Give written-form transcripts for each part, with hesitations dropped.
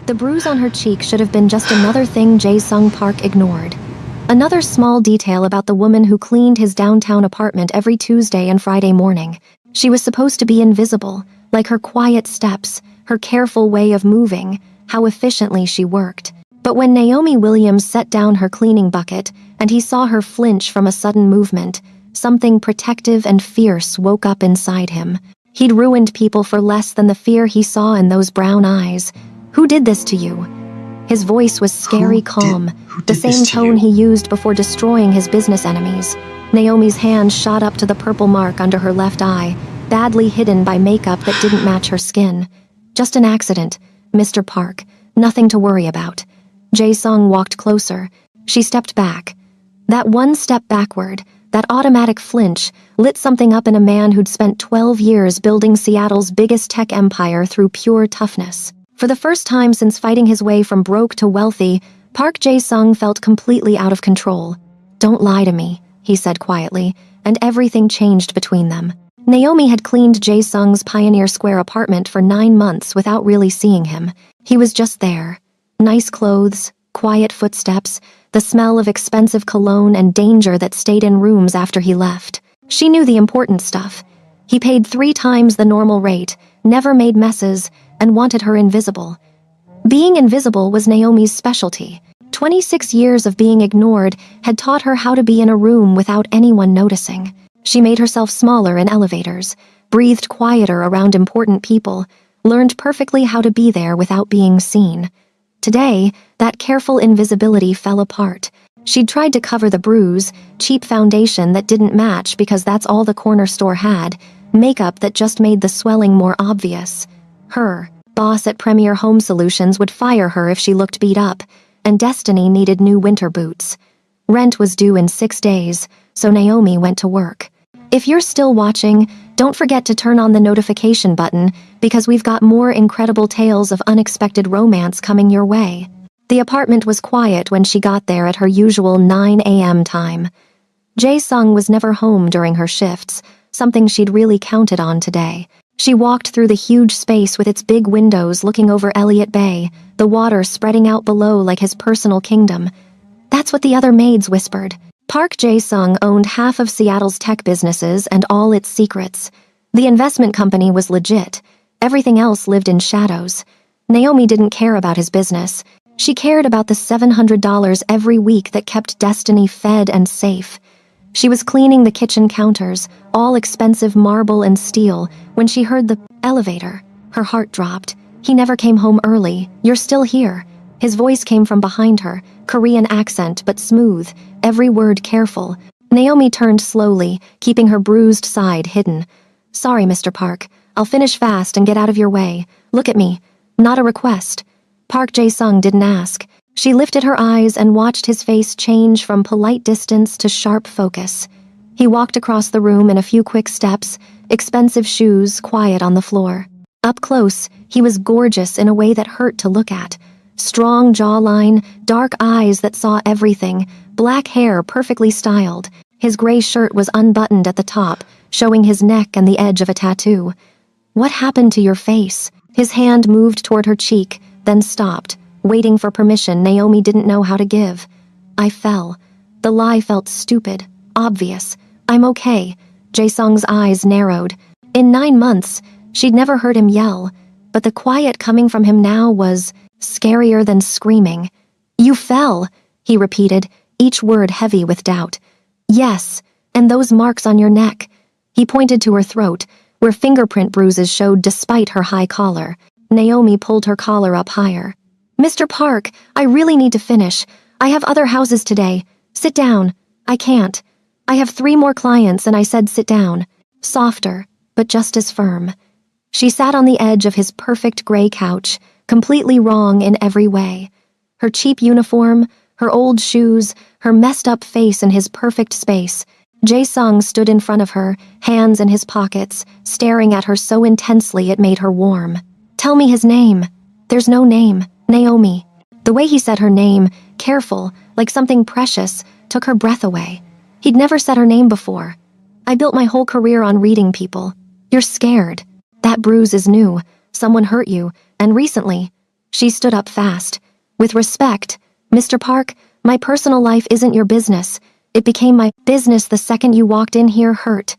The bruise on her cheek should have been just another thing Jae-sung Park ignored. Another small detail about the woman who cleaned his downtown apartment every Tuesday and Friday morning. She was supposed to be invisible, like her quiet steps, her careful way of moving, how efficiently she worked. But when Naomi Williams set down her cleaning bucket and he saw her flinch from a sudden movement, something protective and fierce woke up inside him. He'd ruined people for less than the fear he saw in those brown eyes. "Who did this to you?" His voice was scary calm, the same tone he used before destroying his business enemies. Naomi's hand shot up to the purple mark under her left eye, badly hidden by makeup that didn't match her skin. "Just an accident, Mr. Park. Nothing to worry about." Jae-sung walked closer. She stepped back. That one step backward, that automatic flinch, lit something up in a man who'd spent 12 years building Seattle's biggest tech empire through pure toughness. For the first time since fighting his way from broke to wealthy, Park Jae-sung felt completely out of control. "Don't lie to me," he said quietly, and everything changed between them. Naomi had cleaned Jae-sung's Pioneer Square apartment for 9 months without really seeing him. He was just there. Nice clothes, quiet footsteps, the smell of expensive cologne and danger that stayed in rooms after he left. She knew the important stuff. He paid 3 times the normal rate, never made messes, and wanted her invisible. Being invisible was Naomi's specialty. 26 years of being ignored had taught her how to be in a room without anyone noticing. She made herself smaller in elevators, breathed quieter around important people, learned perfectly how to be there without being seen. Today, that careful invisibility fell apart. She'd tried to cover the bruise, cheap foundation that didn't match because that's all the corner store had, makeup that just made the swelling more obvious. Her boss at Premier Home Solutions would fire her if she looked beat up, and Destiny needed new winter boots. Rent was due in 6 days, so Naomi went to work. If you're still watching, don't forget to turn on the notification button because we've got more incredible tales of unexpected romance coming your way. The apartment was quiet when she got there at her usual 9 a.m. time. Jae-sung was never home during her shifts, something she'd really counted on today. She walked through the huge space with its big windows looking over Elliott Bay, the water spreading out below like his personal kingdom. That's what the other maids whispered. Park Jae-sung owned half of Seattle's tech businesses and all its secrets. The investment company was legit. Everything else lived in shadows. Naomi didn't care about his business. She cared about the $700 every week that kept Destiny fed and safe. She was cleaning the kitchen counters, all expensive marble and steel, when she heard the elevator. Her heart dropped. "He never came home early. You're still here." His voice came from behind her, Korean accent but smooth, every word careful. Naomi turned slowly, keeping her bruised side hidden. "Sorry, Mr. Park. I'll finish fast and get out of your way. Look at me. Not a request." Park Jae-sung didn't ask. She lifted her eyes and watched his face change from polite distance to sharp focus. He walked across the room in a few quick steps, expensive shoes quiet on the floor. Up close, he was gorgeous in a way that hurt to look at. Strong jawline, dark eyes that saw everything, black hair perfectly styled. His gray shirt was unbuttoned at the top, showing his neck and the edge of a tattoo. "What happened to your face?" His hand moved toward her cheek, then stopped. Waiting for permission Naomi didn't know how to give. "I fell." The lie felt stupid, obvious. "I'm okay." Jae-sung's eyes narrowed. In 9 months, she'd never heard him yell, but the quiet coming from him now was scarier than screaming. "You fell," he repeated, each word heavy with doubt. "Yes, and those marks on your neck." He pointed to her throat, where fingerprint bruises showed despite her high collar. Naomi pulled her collar up higher. "Mr. Park, I really need to finish. I have other houses today. Sit down." "I can't. I have 3 more clients and I said sit down." Softer, but just as firm. She sat on the edge of his perfect gray couch, completely wrong in every way. Her cheap uniform, her old shoes, her messed up face in his perfect space. Jae-sung stood in front of her, hands in his pockets, staring at her so intensely it made her warm. "Tell me his name." "There's no name. Naomi." The way he said her name, careful, like something precious, took her breath away. He'd never said her name before. "I built my whole career on reading people. You're scared. That bruise is new. Someone hurt you, and recently." She stood up fast. With respect, Mr. Park, my personal life isn't your business. It became my business the second you walked in here. Hurt.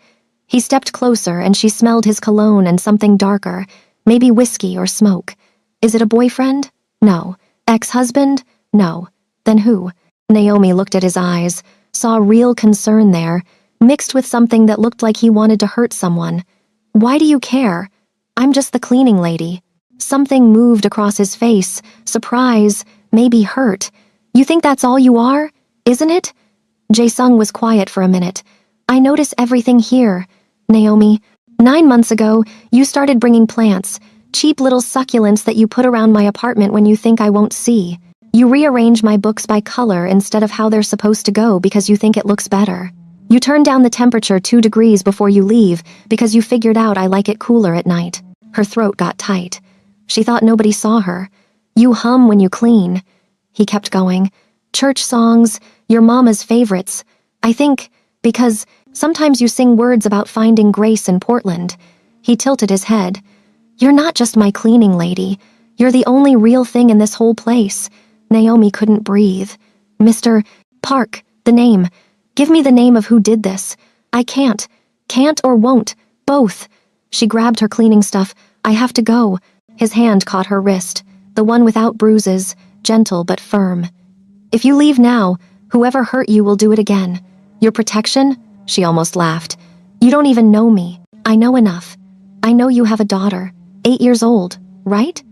He stepped closer and she smelled his cologne and something darker, maybe whiskey or smoke. Is it a boyfriend? No. Ex-husband? No. Then who? Naomi looked at his eyes, saw real concern there, mixed with something that looked like he wanted to hurt someone. Why do you care? I'm just the cleaning lady. Something moved across his face, surprise, maybe hurt. You think that's all you are? Isn't it? Jae-sung was quiet for a minute. I notice everything here. Naomi, 9 months ago, you started bringing plants, cheap little succulents that you put around my apartment when you think I won't see. You rearrange my books by color instead of how they're supposed to go because you think it looks better. You turn down the temperature 2 degrees before you leave because you figured out I like it cooler at night. Her throat got tight. She thought nobody saw her. You hum when you clean. He kept going. Church songs, your mama's favorites. I think, because sometimes you sing words about finding grace in Portland. He tilted his head. You're not just my cleaning lady. You're the only real thing in this whole place. Naomi couldn't breathe. Mr. Park, the name. Give me the name of who did this. I can't. Can't or won't. Both. She grabbed her cleaning stuff. I have to go. His hand caught her wrist, the one without bruises, gentle but firm. If you leave now, whoever hurt you will do it again. Your protection? She almost laughed. You don't even know me. I know enough. I know you have a daughter, 8 years old, right?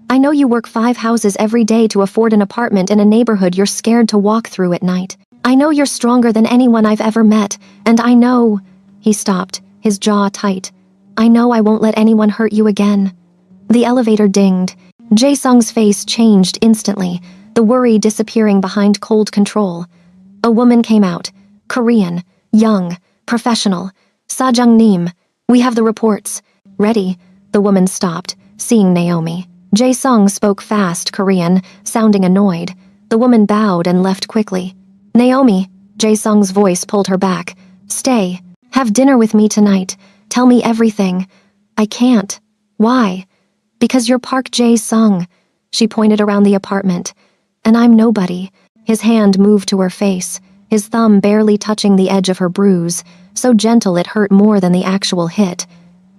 I know you work 5 houses every day to afford an apartment in a neighborhood you're scared to walk through at night. I know you're stronger than anyone I've ever met, and I know... He stopped, his jaw tight. I know I won't let anyone hurt you again. The elevator dinged. Jae-sung's face changed instantly, the worry disappearing behind cold control. A woman came out. Korean, young, professional. Sajung-nim. We have the reports. Ready? The woman stopped, seeing Naomi. Jae-sung spoke fast Korean, sounding annoyed. The woman bowed and left quickly. Naomi, Jae-sung's voice pulled her back. Stay. Have dinner with me tonight. Tell me everything. I can't. Why? Because you're Park Jae-sung. She pointed around the apartment. And I'm nobody. His hand moved to her face, his thumb barely touching the edge of her bruise, so gentle it hurt more than the actual hit.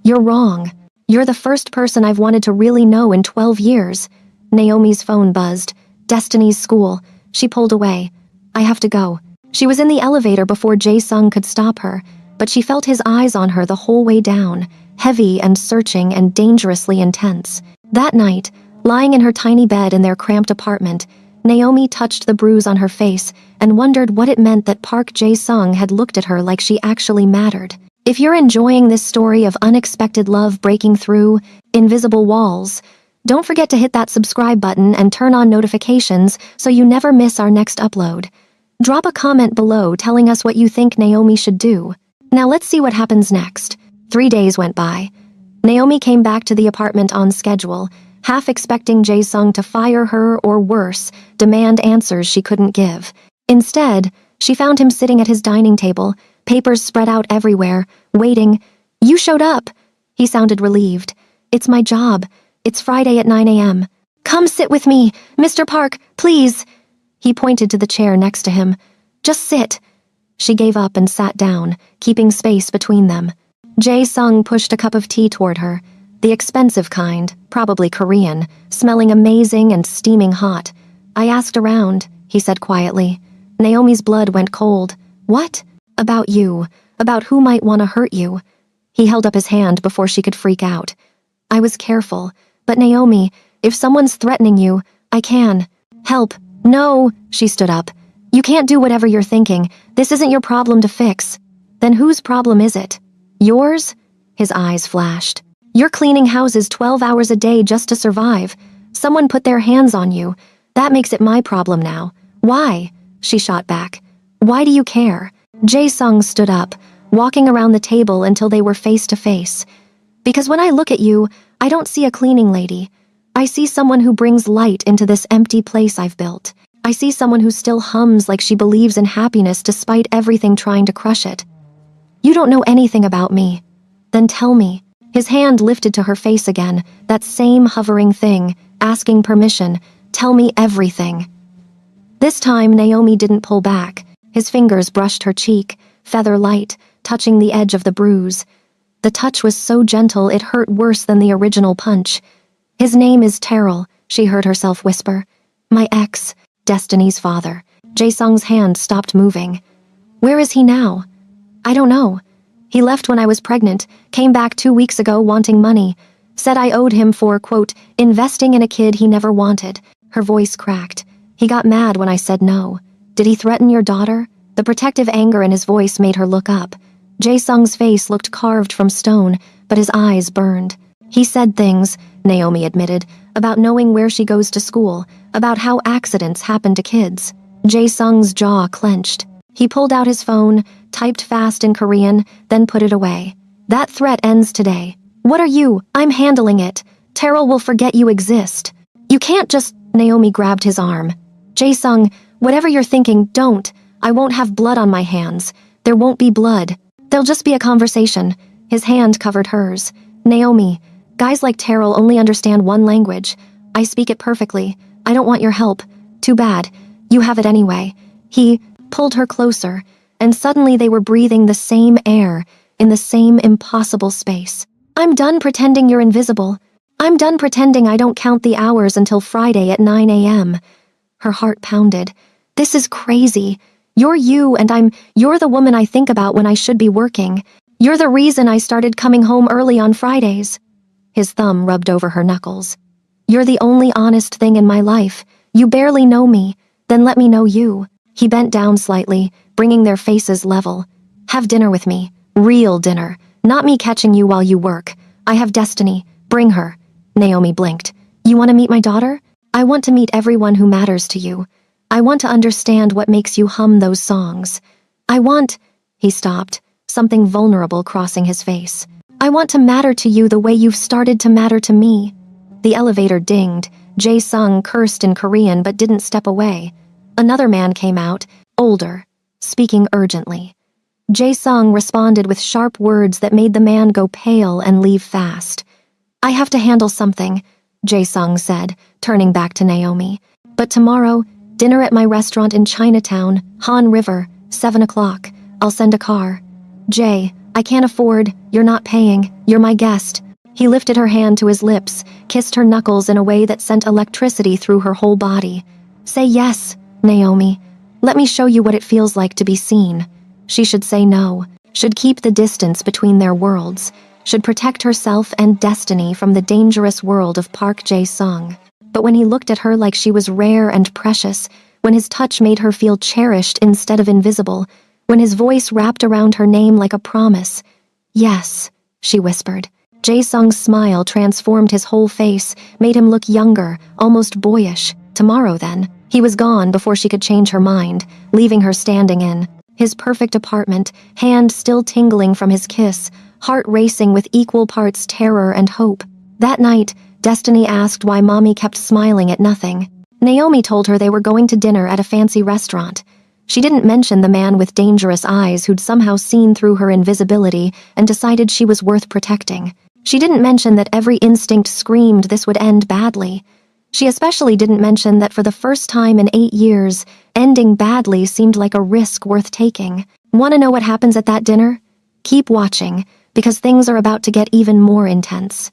You're wrong. You're the first person I've wanted to really know in 12 years. Naomi's phone buzzed. Destiny's school. She pulled away. I have to go. She was in the elevator before Jae-sung could stop her, but she felt his eyes on her the whole way down, heavy and searching and dangerously intense. That night, lying in her tiny bed in their cramped apartment, Naomi touched the bruise on her face and wondered what it meant that Park Jae-sung had looked at her like she actually mattered. If you're enjoying this story of unexpected love breaking through invisible walls, don't forget to hit that subscribe button and turn on notifications so you never miss our next upload. Drop a comment below telling us what you think Naomi should do. Now let's see what happens next. 3 days went by. Naomi came back to the apartment on schedule, half expecting Jae-sung to fire her or worse, demand answers she couldn't give. Instead, she found him sitting at his dining table, papers spread out everywhere, waiting. You showed up. He sounded relieved. It's my job. It's Friday at 9 a.m. Come sit with me, Mr. Park, please. He pointed to the chair next to him. Just sit. She gave up and sat down, keeping space between them. Jae-sung pushed a cup of tea toward her, the expensive kind, probably Korean, smelling amazing and steaming hot. I asked around, he said quietly. Naomi's blood went cold. What? About you. About who might want to hurt you. He held up his hand before she could freak out. I was careful. But Naomi, if someone's threatening you, I can. Help. No, she stood up. You can't do whatever you're thinking. This isn't your problem to fix. Then whose problem is it? Yours? His eyes flashed. You're cleaning houses 12 hours a day just to survive. Someone put their hands on you. That makes it my problem now. Why? She shot back. Why do you care? Jae-sung stood up, walking around the table until they were face to face. Because when I look at you, I don't see a cleaning lady. I see someone who brings light into this empty place I've built. I see someone who still hums like she believes in happiness despite everything trying to crush it. You don't know anything about me. Then tell me. His hand lifted to her face again, that same hovering thing. asking permission. Tell me everything. This time, Naomi didn't pull back. His fingers brushed her cheek, feather light, touching the edge of the bruise. The touch was so gentle it hurt worse than the original punch. His name is Terrell, she heard herself whisper. My ex, Destiny's father. Jae-sung's hand stopped moving. Where is he now? I don't know. He left when I was pregnant, came back 2 weeks ago wanting money. Said I owed him for, quote, investing in a kid he never wanted. Her voice cracked. He got mad when I said no. Did he threaten your daughter? The protective anger in his voice made her look up. Jae-sung's face looked carved from stone, but his eyes burned. He said things, Naomi admitted, about knowing where she goes to school, about how accidents happen to kids. Jae-sung's jaw clenched. He pulled out his phone, typed fast in Korean, then put it away. That threat ends today. What are you? I'm handling it. Terrell will forget you exist. You can't just... Naomi grabbed his arm. Jae-sung, whatever you're thinking, don't. I won't have blood on my hands. There won't be blood. There'll just be a conversation. His hand covered hers. Naomi, guys like Terrell only understand one language. I speak it perfectly. I don't want your help. Too bad. You have it anyway. He pulled her closer, and suddenly they were breathing the same air, in the same impossible space. I'm done pretending you're invisible. I'm done pretending I don't count the hours until Friday at 9 a.m. Her heart pounded. This is crazy. You're you and you're the woman I think about when I should be working. You're the reason I started coming home early on Fridays. His thumb rubbed over her knuckles. You're the only honest thing in my life. You barely know me. Then let me know you. He bent down slightly, bringing their faces level. Have dinner with me. Real dinner. Not me catching you while you work. I have Destiny. Bring her. Naomi blinked. You want to meet my daughter? I want to meet everyone who matters to you. I want to understand what makes you hum those songs. I want... He stopped, something vulnerable crossing his face. I want to matter to you the way you've started to matter to me. The elevator dinged. Jae-sung cursed in Korean but didn't step away. Another man came out, older, speaking urgently. Jae-sung responded with sharp words that made the man go pale and leave fast. I have to handle something, Jae-sung said, turning back to Naomi. But tomorrow, dinner at my restaurant in Chinatown, Han River, 7 o'clock. I'll send a car. Jae, I can't afford, you're not paying, you're my guest. He lifted her hand to his lips, kissed her knuckles in a way that sent electricity through her whole body. Say yes, Naomi. Let me show you what it feels like to be seen. She should say no, should keep the distance between their worlds, should protect herself and Destiny from the dangerous world of Park Jae-sung. But when he looked at her like she was rare and precious, when his touch made her feel cherished instead of invisible, when his voice wrapped around her name like a promise, yes, she whispered. Jae-sung's smile transformed his whole face, made him look younger, almost boyish. Tomorrow, then. He was gone before she could change her mind, leaving her standing in his perfect apartment, hand still tingling from his kiss, heart racing with equal parts terror and hope. That night, Destiny asked why Mommy kept smiling at nothing. Naomi told her they were going to dinner at a fancy restaurant. She didn't mention the man with dangerous eyes who'd somehow seen through her invisibility and decided she was worth protecting. She didn't mention that every instinct screamed this would end badly. She especially didn't mention that for the first time in 8 years, ending badly seemed like a risk worth taking. Want to know what happens at that dinner? Keep watching, because things are about to get even more intense.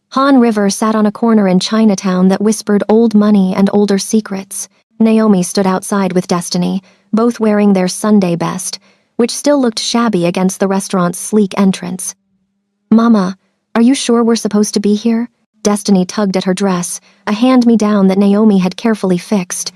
Han River sat on a corner in Chinatown that whispered old money and older secrets. Naomi stood outside with Destiny, both wearing their Sunday best, which still looked shabby against the restaurant's sleek entrance. Mama, are you sure we're supposed to be here? Destiny tugged at her dress, a hand-me-down that Naomi had carefully fixed.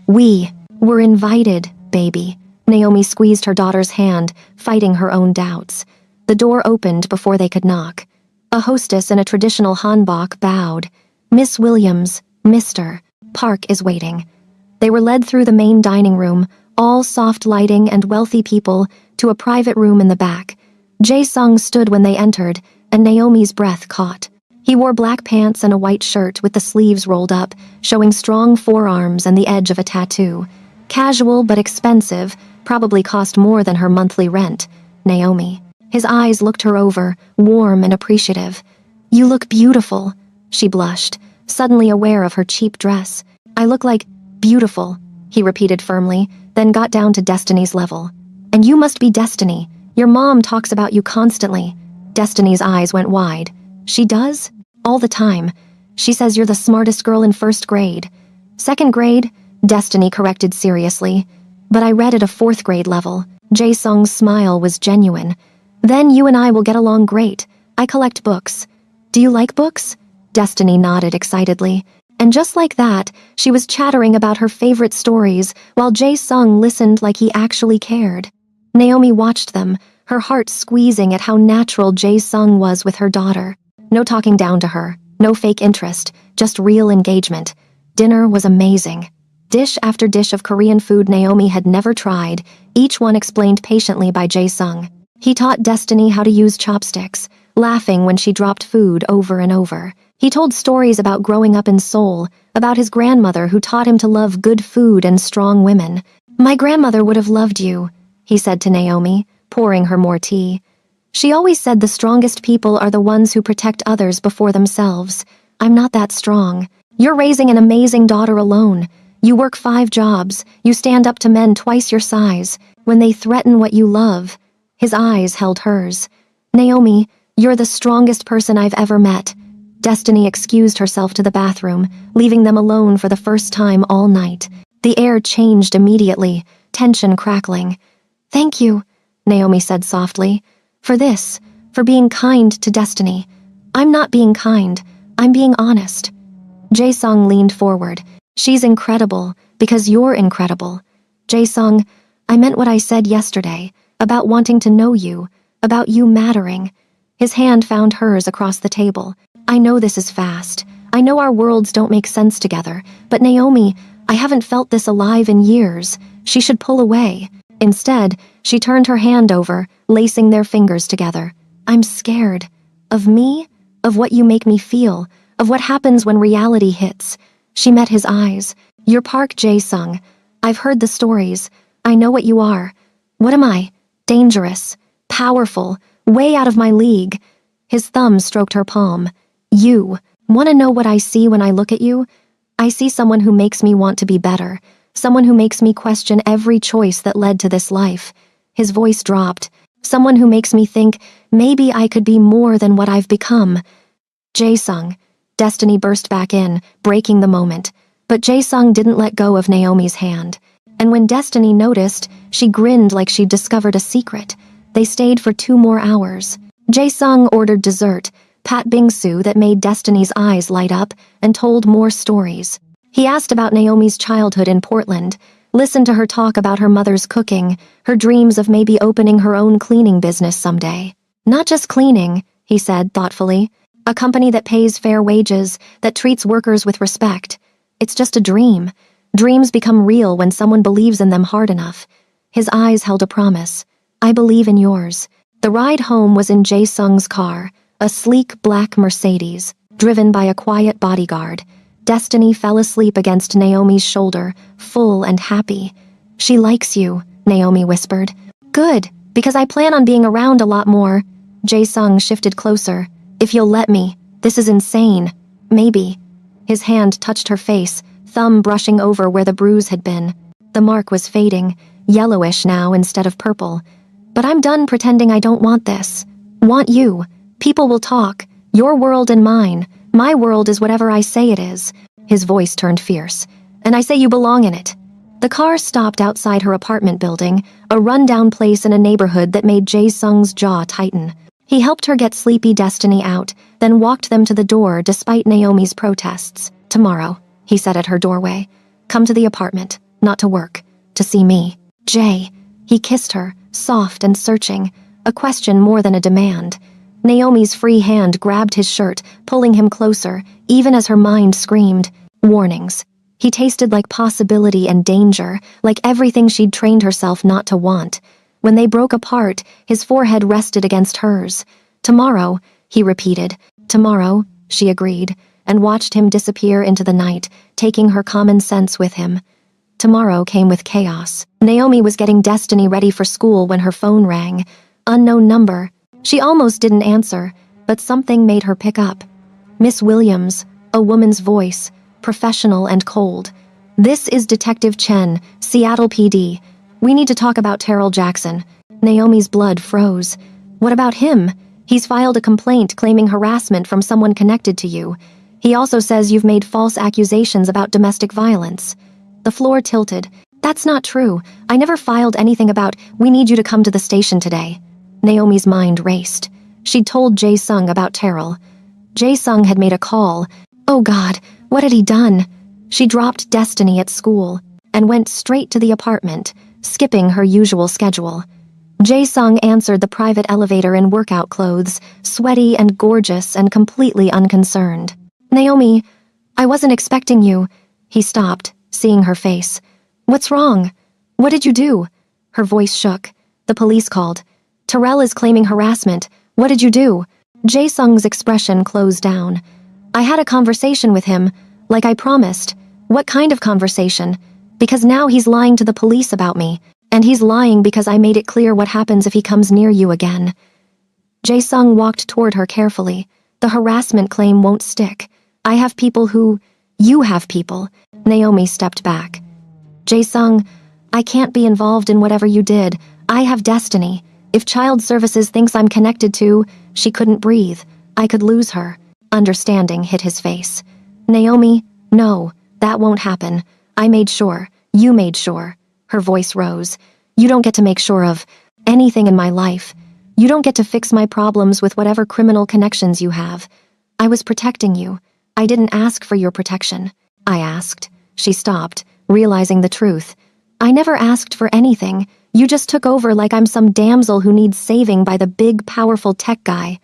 We were invited, baby. Naomi squeezed her daughter's hand, fighting her own doubts. The door opened before they could knock. A hostess in a traditional hanbok bowed. Miss Williams, Mr. Park is waiting. They were led through the main dining room, all soft lighting and wealthy people, to a private room in the back. Jae-sung stood when they entered, and Naomi's breath caught. He wore black pants and a white shirt with the sleeves rolled up, showing strong forearms and the edge of a tattoo. Casual but expensive, probably cost more than her monthly rent. Naomi. His eyes looked her over, warm and appreciative. You look beautiful, she blushed, suddenly aware of her cheap dress. I look like beautiful, he repeated firmly, then got down to Destiny's level. And you must be Destiny. Your mom talks about you constantly. Destiny's eyes went wide. She does? All the time. She says you're the smartest girl in first grade. Second grade? Destiny corrected seriously. But I read at a fourth grade level. Jae-sung's smile was genuine. Then you and I will get along great. I collect books. Do you like books? Destiny nodded excitedly. And just like that, she was chattering about her favorite stories while Jae-sung listened like he actually cared. Naomi watched them, her heart squeezing at how natural Jae-sung was with her daughter. No talking down to her, no fake interest, just real engagement. Dinner was amazing. Dish after dish of Korean food Naomi had never tried, each one explained patiently by Jae-sung. He taught Destiny how to use chopsticks, laughing when she dropped food over and over. He told stories about growing up in Seoul, about his grandmother who taught him to love good food and strong women. My grandmother would have loved you, he said to Naomi, pouring her more tea. She always said the strongest people are the ones who protect others before themselves. I'm not that strong. You're raising an amazing daughter alone. You work 5 jobs. You stand up to men twice your size. When they threaten what you love. His eyes held hers. Naomi, you're the strongest person I've ever met. Destiny excused herself to the bathroom, leaving them alone for the first time all night. The air changed immediately, tension crackling. Thank you, Naomi said softly. For this, for being kind to Destiny. I'm not being kind. I'm being honest. Jae-sung leaned forward. She's incredible, because you're incredible. Jae-sung, I meant what I said yesterday, about wanting to know you, about you mattering. His hand found hers across the table. I know this is fast. I know our worlds don't make sense together, but Naomi, I haven't felt this alive in years. She should pull away. Instead, she turned her hand over, lacing their fingers together. I'm scared. Of me? Of what you make me feel? Of what happens when reality hits? She met his eyes. You're Park Jae-sung. I've heard the stories. I know what you are. What am I? Dangerous. Powerful. Way out of my league. His thumb stroked her palm. You. Want to know what I see when I look at you? I see someone who makes me want to be better. Someone who makes me question every choice that led to this life. His voice dropped. Someone who makes me think, maybe I could be more than what I've become. Jae-sung. Destiny burst back in, breaking the moment. But Jae-sung didn't let go of Naomi's hand. And when Destiny noticed, she grinned like she'd discovered a secret. They stayed for 2 more hours. Jae-sung ordered dessert, pat bingsu that made Destiny's eyes light up, and told more stories. He asked about Naomi's childhood in Portland, listened to her talk about her mother's cooking, her dreams of maybe opening her own cleaning business someday. Not just cleaning, he said thoughtfully. A company that pays fair wages, that treats workers with respect. It's just a dream. Dreams become real when someone believes in them hard enough. His eyes held a promise. I believe in yours. The ride home was in Jae-sung's car, a sleek black Mercedes, driven by a quiet bodyguard. Destiny fell asleep against Naomi's shoulder, full and happy. She likes you, Naomi whispered. Good, because I plan on being around a lot more. Jae-sung shifted closer. If you'll let me, this is insane. Maybe. His hand touched her face, thumb brushing over where the bruise had been. The mark was fading, yellowish now instead of purple. But I'm done pretending I don't want this. Want you. People will talk. Your world and mine. My world is whatever I say it is. His voice turned fierce. And I say you belong in it. The car stopped outside her apartment building, a rundown place in a neighborhood that made Jae-sung's jaw tighten. He helped her get sleepy Destiny out, then walked them to the door despite Naomi's protests. Tomorrow, he said at her doorway. Come to the apartment, not to work, to see me. Jay. He kissed her, soft and searching, a question more than a demand. Naomi's free hand grabbed his shirt, pulling him closer, even as her mind screamed. Warnings. He tasted like possibility and danger, like everything she'd trained herself not to want. When they broke apart, his forehead rested against hers. Tomorrow, he repeated. Tomorrow, she agreed, and watched him disappear into the night, taking her common sense with him. Tomorrow came with chaos. Naomi was getting Destiny ready for school when her phone rang. Unknown number. She almost didn't answer, but something made her pick up. Miss Williams, A woman's voice, professional and cold. "This is Detective Chen, Seattle PD. We need to talk about Terrell Jackson." Naomi's blood froze. "What about him? He's filed a complaint claiming harassment from someone connected to you. He also says you've made false accusations about domestic violence." The floor tilted. "That's not true. I never filed anything about, 'We need you to come to the station today.'" Naomi's mind raced. She'd told Jae-sung about Terrell. Jae-sung had made a call. Oh God, what had he done? She dropped Destiny at school and went straight to the apartment, skipping her usual schedule. Jae-sung answered the private elevator in workout clothes, sweaty and gorgeous and completely unconcerned. "Naomi, I wasn't expecting you." He stopped, seeing her face. "What's wrong? What did you do?" Her voice shook. "The police called. Terrell is claiming harassment. What did you do?" Jae-sung's expression closed down. "I had a conversation with him, like I promised." "What kind of conversation?" "Because now he's lying to the police about me, and he's lying because I made it clear what happens if he comes near you again." Jae-sung walked toward her carefully. "The harassment claim won't stick. I have people who... You have people." Naomi stepped back. "Jae-sung, I can't be involved in whatever you did. I have Destiny. If Child Services thinks I'm connected to..." She couldn't breathe. "I could lose her." Understanding hit his face. "Naomi, no, that won't happen. I made sure. You made sure." Her voice rose. "You don't get to make sure of anything in my life. You don't get to fix my problems with whatever criminal connections you have. I was protecting you. I didn't ask for your protection." "I asked." She stopped, realizing the truth. "I never asked for anything. You just took over like I'm some damsel who needs saving by the big, powerful tech guy."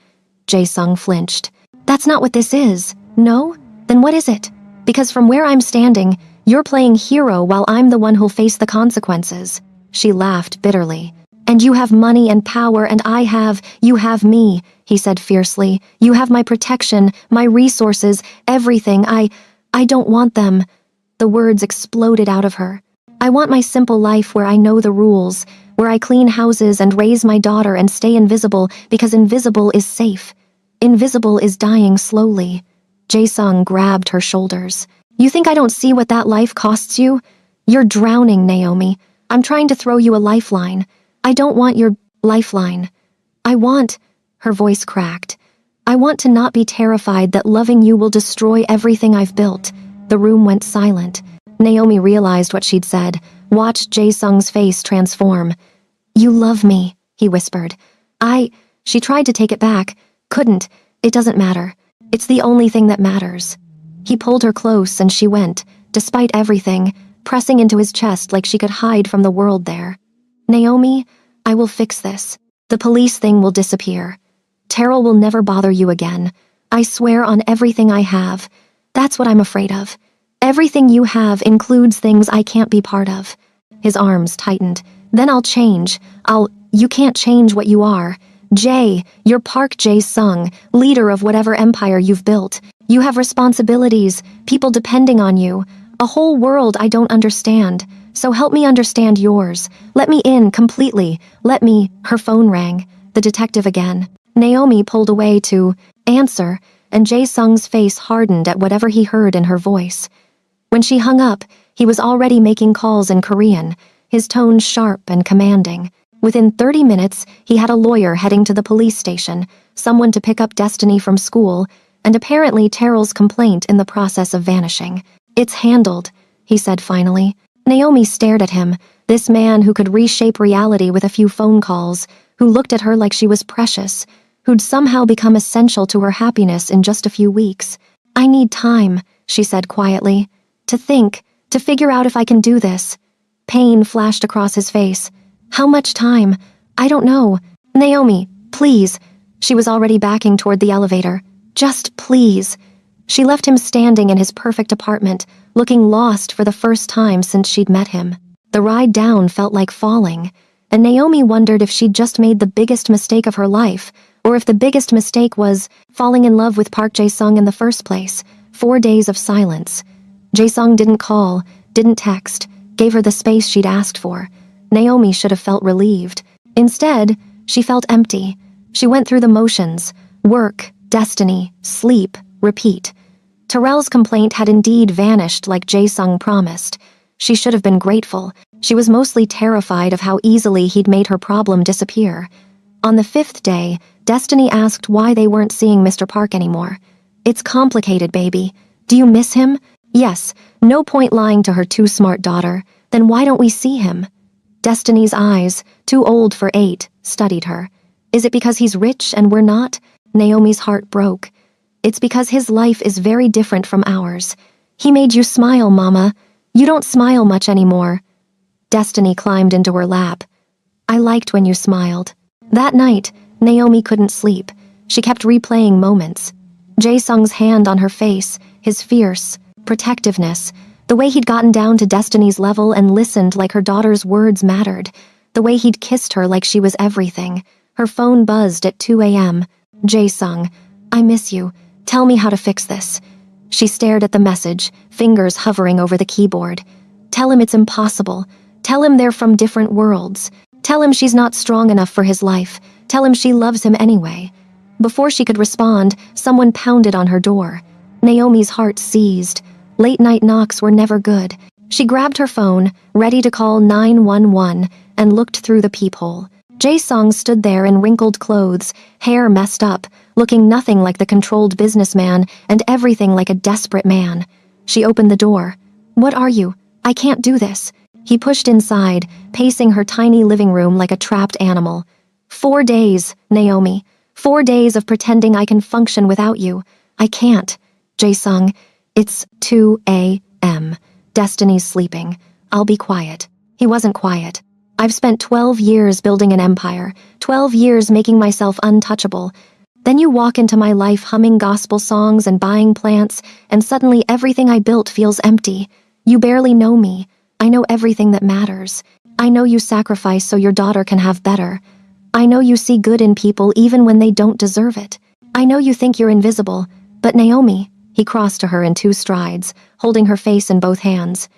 Jae-sung flinched. "That's not what this is." "No? Then what is it? Because from where I'm standing, you're playing hero while I'm the one who'll face the consequences." She laughed bitterly. "And you have money and power and you have me," he said fiercely. "You have my protection, my resources, everything. I don't want them." The words exploded out of her. "I want my simple life where I know the rules, where I clean houses and raise my daughter and stay invisible because invisible is safe. Invisible is dying slowly." Jae-sung grabbed her shoulders. "You think I don't see what that life costs you? You're drowning, Naomi. I'm trying to throw you a lifeline. I don't want your lifeline. I want..." Her voice cracked. "I want to not be terrified that loving you will destroy everything I've built." The room went silent. Naomi realized what she'd said, watched Jae-sung's face transform. "You love me," he whispered. She tried to take it back. Couldn't. "It doesn't matter. It's the only thing that matters." He pulled her close and she went, despite everything, pressing into his chest like she could hide from the world there. "Naomi, I will fix this. The police thing will disappear. Terrell will never bother you again. I swear on everything I have. That's what I'm afraid of. Everything you have includes things I can't be part of." His arms tightened. "Then I'll change. You can't change what you are. You're Park Jae-sung, leader of whatever empire you've built. You have responsibilities, people depending on you, a whole world I don't understand. So help me understand yours. Let me in completely. Let me..." Her phone rang. The detective again. Naomi pulled away to answer, and Jae-sung's face hardened at whatever he heard in her voice. When she hung up, he was already making calls in Korean, his tone sharp and commanding. Within 30 minutes, he had a lawyer heading to the police station, someone to pick up Destiny from school, and apparently Terrell's complaint in the process of vanishing. "It's handled," he said finally. Naomi stared at him, this man who could reshape reality with a few phone calls, who looked at her like she was precious, who'd somehow become essential to her happiness in just a few weeks. "I need time," she said quietly. "To think, to figure out if I can do this." Pain flashed across his face. "How much time?" "I don't know." "Naomi, please." She was already backing toward the elevator. "Just please." She left him standing in his perfect apartment, looking lost for the first time since she'd met him. The ride down felt like falling, and Naomi wondered if she'd just made the biggest mistake of her life, or if the biggest mistake was falling in love with Park Jae-sung in the first place. 4 days of silence. Jae-sung didn't call, didn't text, gave her the space she'd asked for. Naomi should have felt relieved. Instead, she felt empty. She went through the motions. Work, Destiny, sleep, repeat. Terrell's complaint had indeed vanished like Jae-sung promised. She should have been grateful. She was mostly terrified of how easily he'd made her problem disappear. On the 5th day, Destiny asked why they weren't seeing Mr. Park anymore. "It's complicated, baby. Do you miss him?" "Yes. No point lying to her too smart daughter. Then why don't we see him?" Destiny's eyes, too old for 8, studied her. "Is it because he's rich and we're not?" Naomi's heart broke. "It's because his life is very different from ours. He made you smile, Mama. You don't smile much anymore." Destiny climbed into her lap. "I liked when you smiled." That night, Naomi couldn't sleep. She kept replaying moments. Jae-sung's hand on her face, his fierce protectiveness, the way he'd gotten down to Destiny's level and listened like her daughter's words mattered, the way he'd kissed her like she was everything. Her phone buzzed at 2 a.m. "Jae-sung, I miss you. Tell me how to fix this." She stared at the message, fingers hovering over the keyboard. "Tell him it's impossible. Tell him they're from different worlds. Tell him she's not strong enough for his life. Tell him she loves him anyway." Before she could respond, someone pounded on her door. Naomi's heart seized. Late-night knocks were never good. She grabbed her phone, ready to call 911, and looked through the peephole. Jae-sung stood there in wrinkled clothes, hair messed up, looking nothing like the controlled businessman and everything like a desperate man. She opened the door. "What are you? I can't do this." He pushed inside, pacing her tiny living room like a trapped animal. 4 days, Naomi. 4 days of pretending I can function without you. I can't. Jae-sung, it's 2 a.m. Destiny's sleeping. I'll be quiet. He wasn't quiet. I've spent 12 years building an empire, 12 years making myself untouchable. Then you walk into my life humming gospel songs and buying plants, and suddenly everything I built feels empty. You barely know me. I know everything that matters. I know you sacrifice so your daughter can have better. I know you see good in people even when they don't deserve it. I know you think you're invisible, but Naomi, he crossed to her in 2 strides, holding her face in both hands.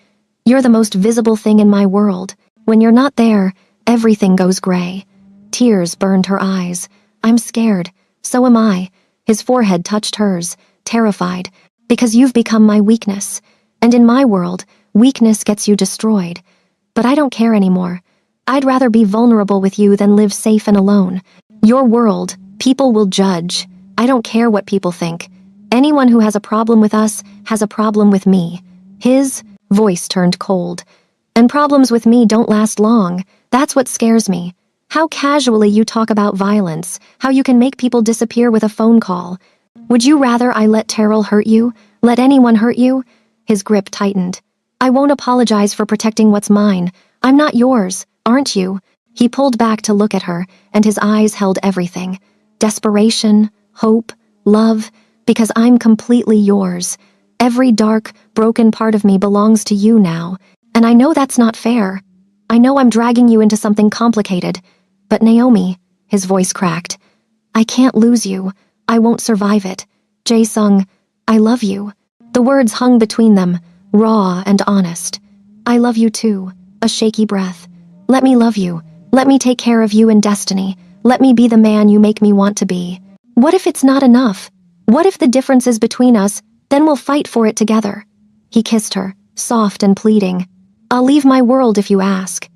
You're the most visible thing in my world. When you're not there, everything goes gray. Tears burned her eyes. I'm scared. So am I. His forehead touched hers, terrified, because you've become my weakness. And in my world, weakness gets you destroyed. But I don't care anymore. I'd rather be vulnerable with you than live safe and alone. Your world, people will judge. I don't care what people think. Anyone who has a problem with us has a problem with me. His voice turned cold. And problems with me don't last long. That's what scares me. How casually you talk about violence, how you can make people disappear with a phone call. Would you rather I let Terrell hurt you? Let anyone hurt you? His grip tightened. I won't apologize for protecting what's mine. I'm not yours, aren't you? He pulled back to look at her, and his eyes held everything. Desperation, hope, love, because I'm completely yours. Every dark, broken part of me belongs to you now, and I know that's not fair. I know I'm dragging you into something complicated, but Naomi, his voice cracked. I can't lose you. I won't survive it. Jae-sung, I love you. The words hung between them, raw and honest. I love you too. A shaky breath. Let me love you. Let me take care of you in destiny. Let me be the man you make me want to be. What if it's not enough? What if the difference is between us? Then we'll fight for it together. He kissed her, soft and pleading. I'll leave my world if you ask.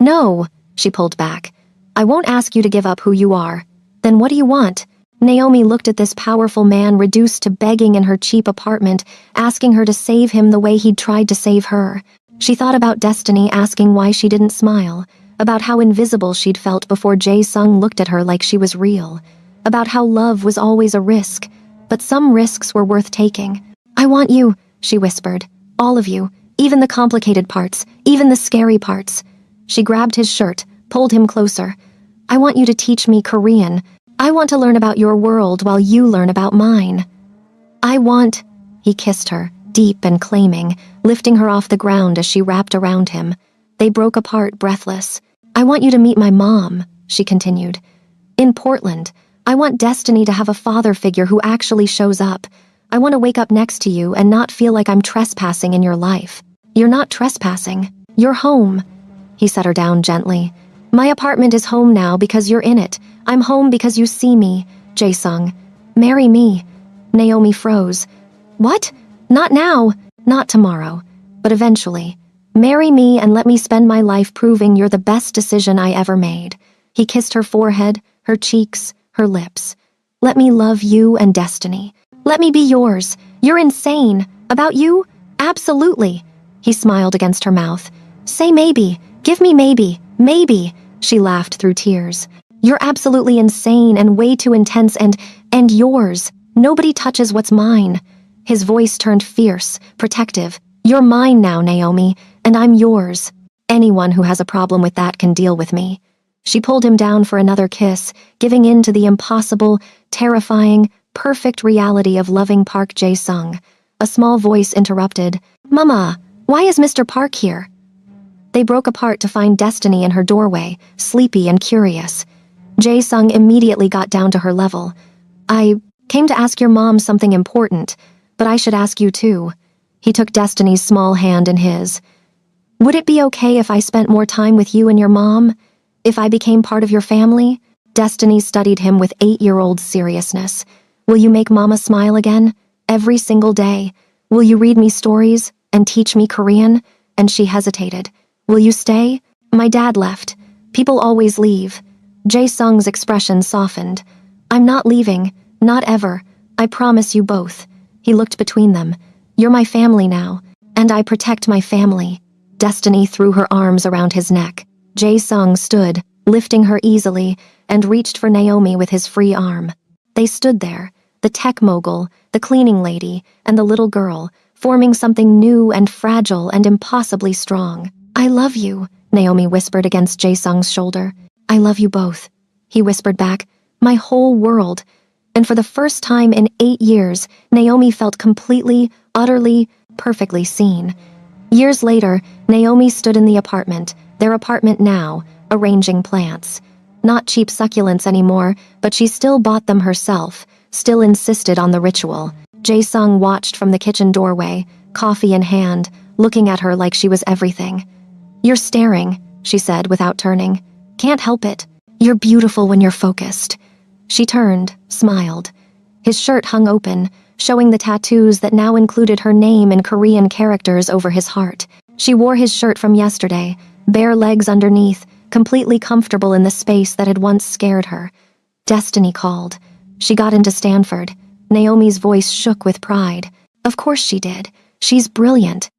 No, she pulled back. I won't ask you to give up who you are. Then what do you want? Naomi looked at this powerful man reduced to begging in her cheap apartment, asking her to save him the way he'd tried to save her. She thought about Destiny asking why she didn't smile, about how invisible she'd felt before Jae-sung looked at her like she was real, about how love was always a risk, but some risks were worth taking. I want you, she whispered. All of you, even the complicated parts, even the scary parts. She grabbed his shirt, pulled him closer. I want you to teach me Korean. I want to learn about your world while you learn about mine. He kissed her, deep and claiming, lifting her off the ground as she wrapped around him. They broke apart, breathless. I want you to meet my mom, she continued. In Portland, I want Destiny to have a father figure who actually shows up. I want to wake up next to you and not feel like I'm trespassing in your life. You're not trespassing. You're home. He set her down gently. My apartment is home now because you're in it. I'm home because you see me, Jae-sung. Marry me. Naomi froze. What? Not now, not tomorrow, but eventually. Marry me and let me spend my life proving you're the best decision I ever made. He kissed her forehead, her cheeks, her lips. Let me love you and Destiny. Let me be yours. You're insane. About you? Absolutely. He smiled against her mouth. Say maybe. Give me maybe. Maybe. She laughed through tears. You're absolutely insane and way too intense and yours. Nobody touches what's mine. His voice turned fierce, protective. You're mine now, Naomi, and I'm yours. Anyone who has a problem with that can deal with me. She pulled him down for another kiss, giving in to the impossible, terrifying, perfect reality of loving Park Jae-sung. A small voice interrupted. Mama, why is Mr. Park here? They broke apart to find Destiny in her doorway, sleepy and curious. Jae-sung immediately got down to her level. I came to ask your mom something important, but I should ask you too. He took Destiny's small hand in his. Would it be okay if I spent more time with you and your mom? If I became part of your family? Destiny studied him with 8-year-old seriousness. Will you make Mama smile again? Every single day? Will you read me stories and teach me Korean? And she hesitated. Will you stay? My dad left. People always leave. Jae-sung's expression softened. I'm not leaving. Not ever. I promise you both. He looked between them. You're my family now, and I protect my family. Destiny threw her arms around his neck. Jae-sung stood, lifting her easily, and reached for Naomi with his free arm. They stood there, the tech mogul, the cleaning lady, and the little girl, forming something new and fragile and impossibly strong. I love you, Naomi whispered against Jae-sung's shoulder. I love you both, he whispered back. My whole world. And for the first time in 8 years, Naomi felt completely, utterly, perfectly seen. Years later, Naomi stood in the apartment, their apartment now, arranging plants. Not cheap succulents anymore, but she still bought them herself, still insisted on the ritual. Jae-sung watched from the kitchen doorway, coffee in hand, looking at her like she was everything. You're staring, she said without turning. Can't help it. You're beautiful when you're focused. She turned, smiled. His shirt hung open, showing the tattoos that now included her name in Korean characters over his heart. She wore his shirt from yesterday, bare legs underneath, completely comfortable in the space that had once scared her. Destiny called. She got into Stanford. Naomi's voice shook with pride. Of course she did. She's brilliant.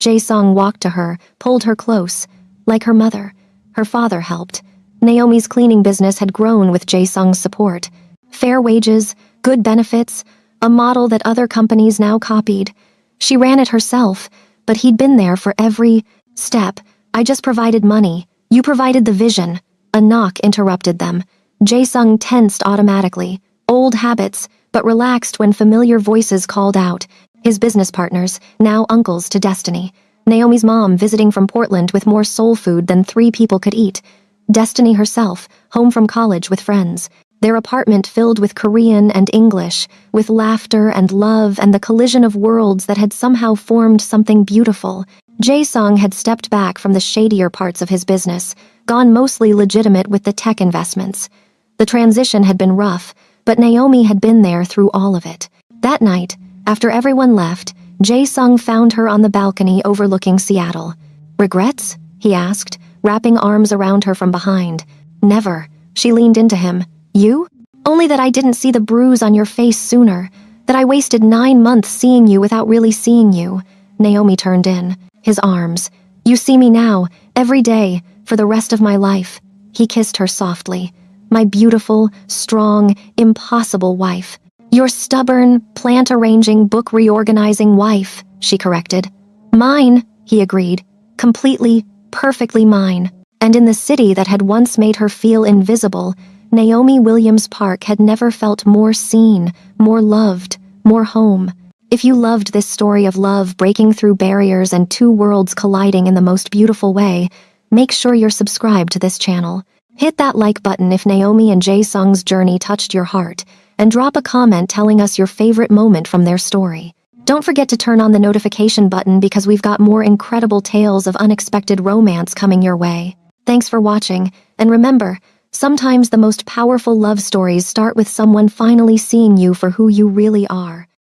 Jae-sung walked to her, pulled her close. Like her mother. Her father helped. Naomi's cleaning business had grown with Jae-sung's support. Fair wages, good benefits, a model that other companies now copied. She ran it herself, but he'd been there for every step. I just provided money. You provided the vision. A knock interrupted them. Jae-sung tensed automatically. Old habits, but relaxed when familiar voices called out. His business partners, now uncles to Destiny. Naomi's mom visiting from Portland with more soul food than 3 people could eat. Destiny herself, home from college with friends. Their apartment filled with Korean and English, with laughter and love and the collision of worlds that had somehow formed something beautiful. Jae-sung had stepped back from the shadier parts of his business, gone mostly legitimate with the tech investments. The transition had been rough, but Naomi had been there through all of it. That night, after everyone left, Jae-sung found her on the balcony overlooking Seattle. Regrets? He asked, wrapping arms around her from behind. Never. She leaned into him. You? Only that I didn't see the bruise on your face sooner. That I wasted 9 months seeing you without really seeing you. Naomi turned in. His arms. You see me now, every day, for the rest of my life. He kissed her softly. My beautiful, strong, impossible wife. Your stubborn, plant-arranging, book-reorganizing wife, she corrected. Mine, he agreed. Completely, perfectly mine. And in the city that had once made her feel invisible, Naomi Williams Park had never felt more seen, more loved, more home. If you loved this story of love breaking through barriers and 2 worlds colliding in the most beautiful way, make sure you're subscribed to this channel. Hit that like button if Naomi and Jae-sung's journey touched your heart, and drop a comment telling us your favorite moment from their story. Don't forget to turn on the notification button because we've got more incredible tales of unexpected romance coming your way. Thanks for watching, and remember, sometimes the most powerful love stories start with someone finally seeing you for who you really are.